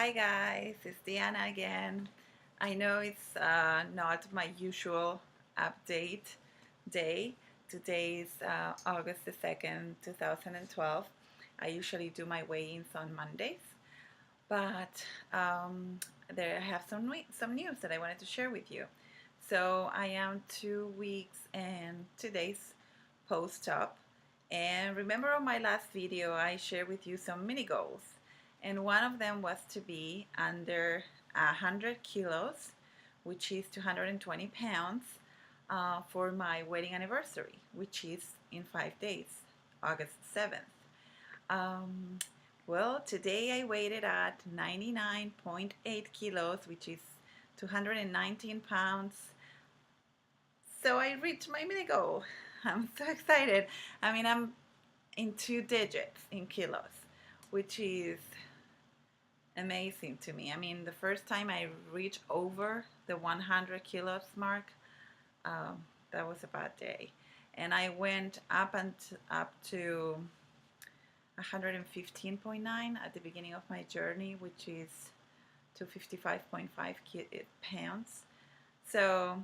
Hi guys, it's Diana again. I know it's not my usual update day. Today is August the 2nd, 2012. I usually do my weigh-ins on Mondays, but there I have some news that I wanted to share with you. So I am 2 weeks and 2 days post-op, and remember on my last video I shared with you some mini goals, and one of them was to be under 100 kilos, which is 220 pounds, for my wedding anniversary, which is in 5 days, August 7th. Um, well, today I weighed it at 99.8 kilos, which is 219 pounds. So I reached my mini goal. I'm so excited. I mean, I'm in 2 digits in kilos, which is amazing to me. I mean, the first time I reached over the 100 kilos mark, that was a bad day. And I went up to 115.9 at the beginning of my journey, which is to 55.5 pounds. So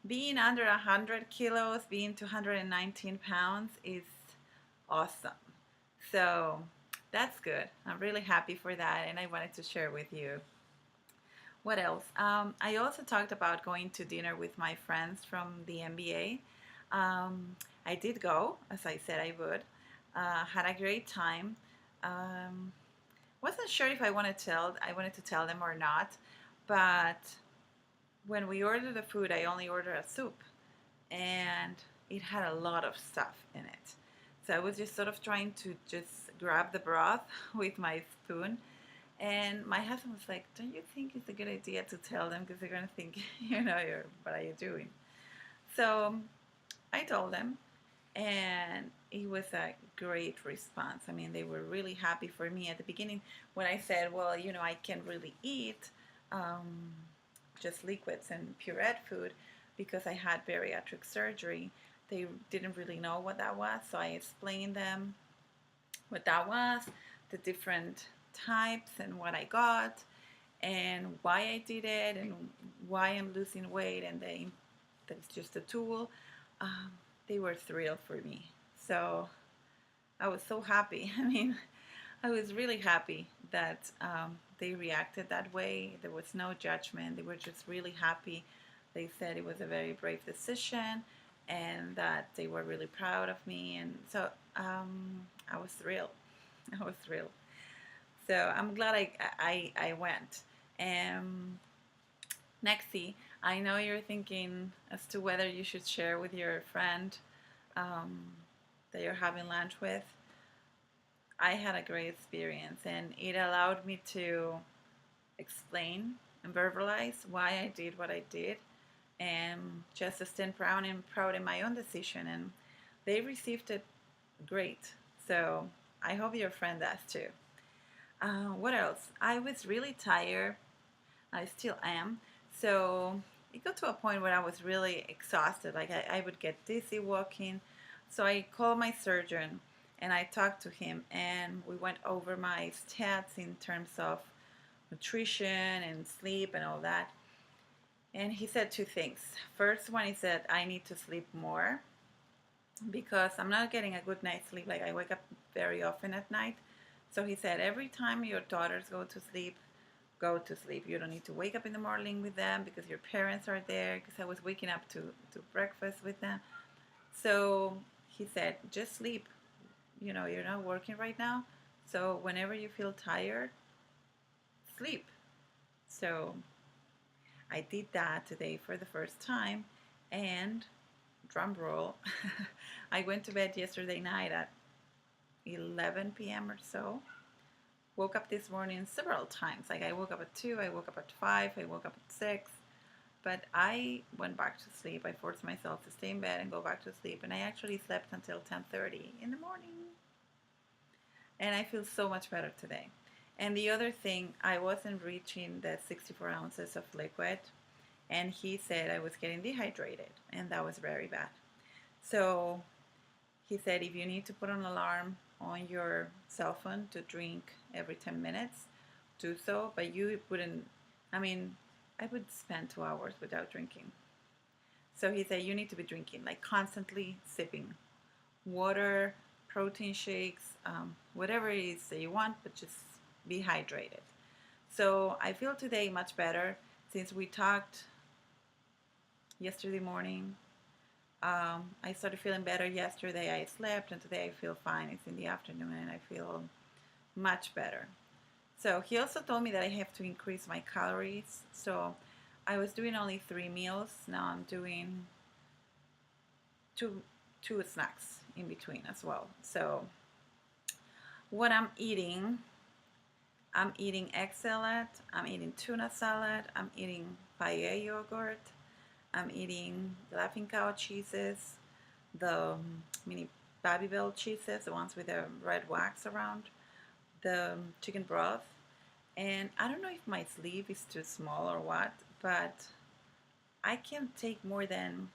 being under 100 kilos, being 219 pounds is awesome. So that's good. I'm really happy for that, and I wanted to share with you. What else? I also talked about going to dinner with my friends from the MBA. I did go, as I said I would. Had a great time. Um, wasn't sure if I wanted to tell them or not, but when we ordered the food, I only ordered a soup, and it had a lot of stuff in it. So I was just sort of trying to just grab the broth with my spoon. And my husband was like, "Don't you think it's a good idea to tell them, because they're going to think, what are you doing?" So I told them, and it was a great response. I mean, they were really happy for me at the beginning when I said, "Well, I can't really eat um, just liquids and pureed food because I had bariatric surgery." They didn't really know what that was, so I explained them what that was, the different types, and what I got, and why I did it, and why I'm losing weight, and that's just a tool. Um, they were thrilled for me. So I was so happy. I mean, I was really happy that they reacted that way. There was no judgment. They were just really happy. They said it was a very brave decision, and that they were really proud of me. And so I was thrilled. I was thrilled. So I'm glad I went. And Nexi, I know you're thinking as to whether you should share with your friend um, that you're having lunch with. I had a great experience, and it allowed me to explain and verbalize why I did what I did, and just to stand proud in my own decision. And they received it great. So I hope your friend does too. What else? I was really tired. I still am. So it got to a point where I was really exhausted. Like I would get dizzy walking. So I called my surgeon and I talked to him, and we went over my stats in terms of nutrition and sleep and all that. And he said two things. First one, he said I need to sleep more because I'm not getting a good night's sleep. Like I wake up very often at night. So he said every time your daughters go to sleep, go to sleep. You don't need to wake up in the morning with them because your parents are there, because I was waking up to breakfast with them. So he said, just sleep. You're not working right now. So whenever you feel tired, sleep. So I did that today for the first time, and drum roll, I went to bed yesterday night at 11 p.m. or so. Woke up this morning several times. Like I woke up at 2, I woke up at 5, I woke up at 6. But I went back to sleep. I forced myself to stay in bed and go back to sleep. And I actually slept until 10:30 in the morning. And I feel so much better today. And the other thing, I wasn't reaching the 64 ounces of liquid. And he said I was getting dehydrated. And that was very bad. So he said if you need to put an alarm on your cell phone to drink every 10 minutes, do so, but you wouldn't. I mean, I would spend 2 hours without drinking. So he said you need to be drinking, like constantly sipping water, protein shakes, whatever it is that you want, but just be hydrated. So I feel today much better since we talked yesterday morning. I started feeling better yesterday. I slept, and today I feel fine. It's in the afternoon, and I feel much better. So he also told me that I have to increase my calories. So I was doing only 3 meals. Now I'm doing two snacks in between as well. So what I'm eating egg salad, I'm eating tuna salad, I'm eating paella yogurt, I'm eating Laughing Cow cheeses, the mini Babybel cheeses, the ones with the red wax around, the chicken broth, and I don't know if my sleeve is too small or what, but I can't take more than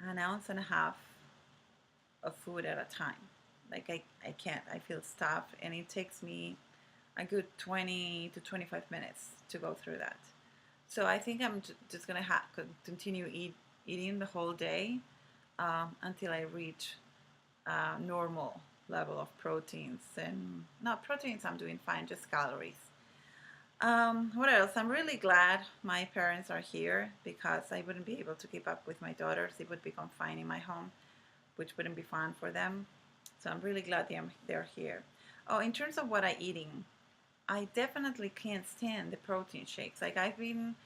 an ounce and a half of food at a time. Like I can't, I feel stuffed, and it takes me a good 20 to 25 minutes to go through that. So I think I'm just gonna continue eating the whole day until I reach normal level of proteins. And not proteins, I'm doing fine, just calories. What else? I'm really glad my parents are here because I wouldn't be able to keep up with my daughters. They would be confined in my home, which wouldn't be fun for them. So I'm really glad they're here. Oh, in terms of what I'm eating, I definitely can't stand the protein shakes. Like I've been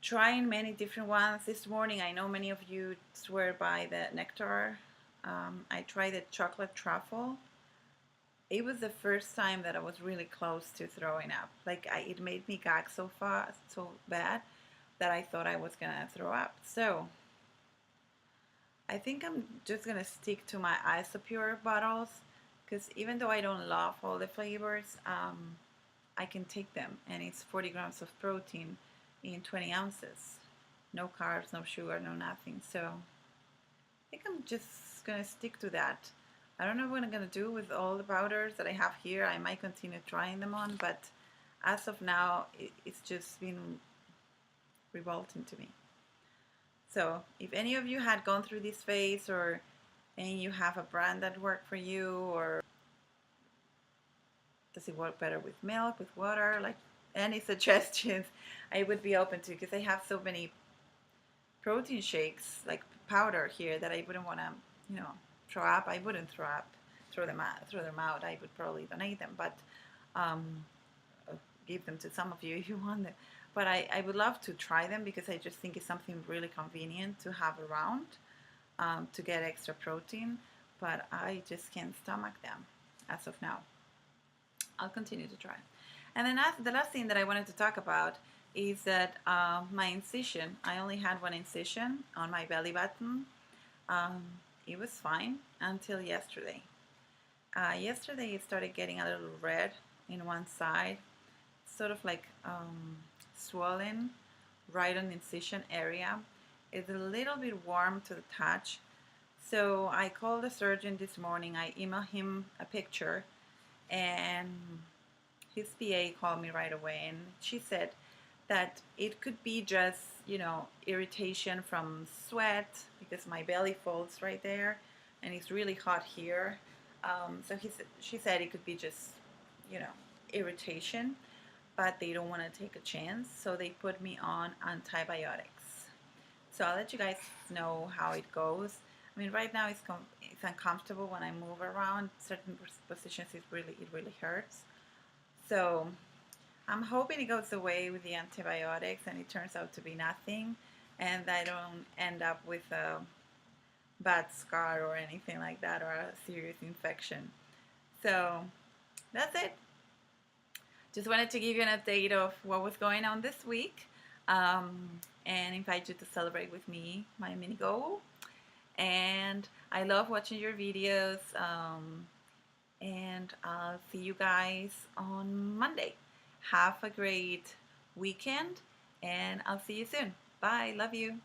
trying many different ones. This morning, I know many of you swear by the nectar. I tried the chocolate truffle. It was the first time that I was really close to throwing up. Like it made me gag so fast, so bad that I thought I was gonna throw up. So I think I'm just gonna stick to my Isopure bottles because even though I don't love all the flavors, I can take them, and it's 40 grams of protein in 20 ounces. No carbs, no sugar, no nothing. So I think I'm just gonna stick to that. I don't know what I'm gonna do with all the powders that I have here. I might continue trying them on, but as of now, it's just been revolting to me. So if any of you had gone through this phase, or and you have a brand that worked for you, or does it work better with milk, with water, like any suggestions, I would be open to, because I have so many protein shakes, like powder here, that I wouldn't want to, throw up. I wouldn't throw them out. I would probably donate them, but um, give them to some of you if you want them. But I would love to try them because I just think it's something really convenient to have around to get extra protein. But I just can't stomach them as of now. I'll continue to try. And then the last thing that I wanted to talk about is that my incision, I only had one incision on my belly button. It was fine until yesterday. Yesterday it started getting a little red in one side, sort of like swollen right on the incision area. It's a little bit warm to the touch. So I called the surgeon this morning. I emailed him a picture, and his PA called me right away, and she said that it could be just, irritation from sweat, because my belly folds right there and it's really hot here. So she said it could be just, irritation, but they don't want to take a chance, so they put me on antibiotics. So I'll let you guys know how it goes. I mean, right now it's uncomfortable when I move around certain positions. It really hurts. So I'm hoping it goes away with the antibiotics and it turns out to be nothing, and I don't end up with a bad scar or anything like that, or a serious infection. So that's it. Just wanted to give you an update of what was going on this week, and invite you to celebrate with me my mini goal. And I love watching your videos, and I'll see you guys on Monday. Have a great weekend, and I'll see you soon. Bye. Love you.